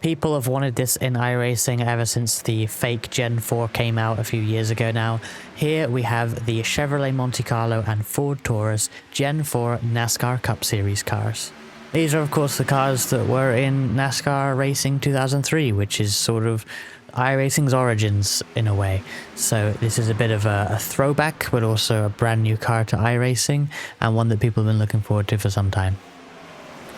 People have wanted this in iRacing ever since the fake Gen 4 came out a few years ago now. Here we have the Chevrolet Monte Carlo and Ford Taurus Gen 4 NASCAR Cup Series cars. These are of course the cars that were in NASCAR Racing 2003, which is sort of iRacing's origins in a way. So this is a bit of a throwback, but also a brand new car to iRacing, and one that people have been looking forward to for some time.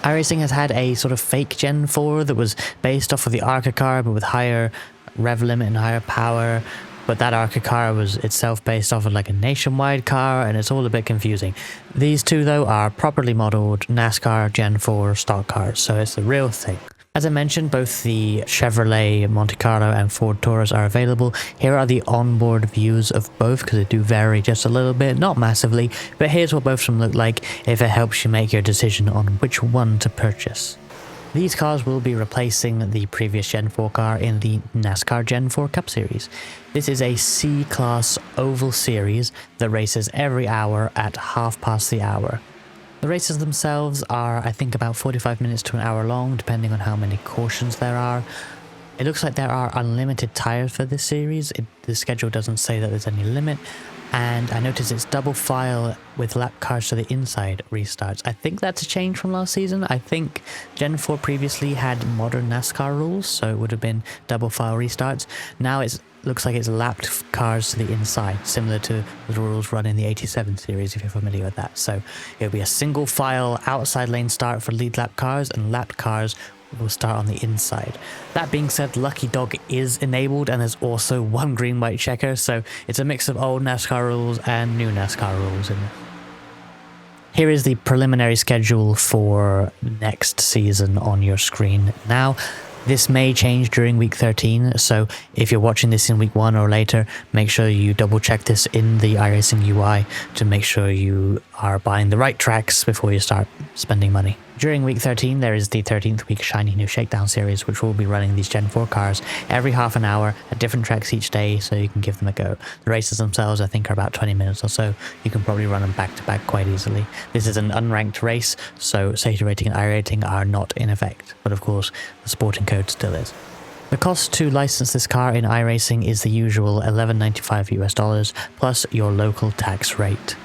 iRacing has had a sort of fake Gen 4 that was based off of the ARCA car, but with higher rev limit and higher power. But that ARCA car was itself based off of like a nationwide car, and it's all a bit confusing. These two though are properly modeled NASCAR Gen 4 stock cars, so it's the real thing. As I mentioned, both the Chevrolet Monte Carlo and Ford Taurus are available. Here are the onboard views of both, because they do vary just a little bit, not massively, but here's what both of them look like if it helps you make your decision on which one to purchase. These cars will be replacing the previous Gen 4 car in the NASCAR Gen 4 Cup Series. This is a C-Class oval series that races every hour at half past the hour. The races themselves are, I think, about 45 minutes to an hour long, depending on how many cautions there are. It looks like there are unlimited tires for this series. The schedule doesn't say that there's any limit. And I noticed it's double file with lap cars to the inside restarts. I think that's a change from last season. I think Gen 4 previously had modern NASCAR rules, so it would have been double file restarts. Now it looks like it's lapped cars to the inside, similar to the rules run in the 87 series, if you're familiar with that. So it'll be a single file outside lane start for lead lap cars, and lapped cars will start on the inside. That being said, Lucky Dog is enabled, and there's also one green white checker, so it's a mix of old NASCAR rules and new NASCAR rules in it. Here is the preliminary schedule for next season on your screen now. This may change during week 13, so if you're watching this in week 1 or later, make sure you double check this in the iRacing UI to make sure you are buying the right tracks before you start spending money. During week 13, there is the 13th week Shiny New Shakedown series, which will be running these Gen 4 cars every half an hour at different tracks each day, so you can give them a go. The races themselves, I think, are about 20 minutes or so. You can probably run them back to back quite easily. This is an unranked race, so safety rating and iRating are not in effect, but of course, the sporting code still is. The cost to license this car in iRacing is the usual $11.95 US plus your local tax rate.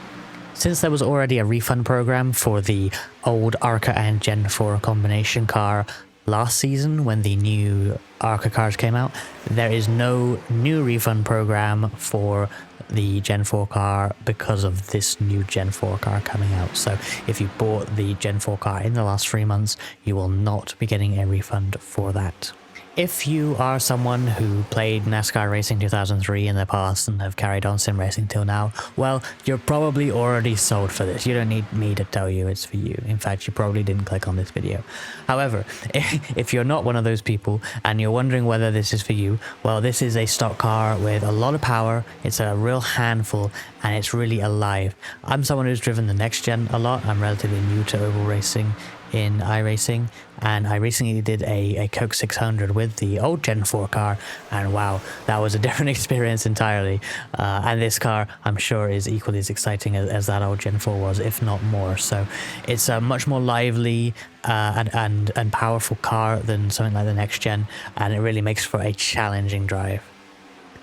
Since there was already a refund program for the old ARCA and Gen 4 combination car last season when the new ARCA cars came out, there is no new refund program for the Gen 4 car because of this new Gen 4 car coming out. So if you bought the Gen 4 car in the last 3 months, you will not be getting a refund for that. If you are someone who played NASCAR Racing 2003 in the past and have carried on sim racing till now, well, you're probably already sold for this. You don't need me to tell you it's for you. In fact, you probably didn't click on this video. However, if you're not one of those people and you're wondering whether this is for you, well, this is a stock car with a lot of power. It's a real handful and it's really alive. I'm someone who's driven the next gen a lot. I'm relatively new to oval racing in iRacing, and I recently did a Coke 600 with the old Gen 4 car, and wow, that was a different experience entirely. And this car, I'm sure, is equally as exciting as that old Gen 4 was, if not more. So it's a much more lively and powerful car than something like the next gen, and it really makes for a challenging drive.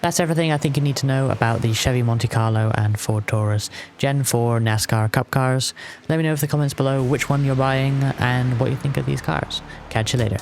That's everything I think you need to know about the Chevy Monte Carlo and Ford Taurus Gen 4 NASCAR Cup cars. Let me know in the comments below which one you're buying and what you think of these cars. Catch you later.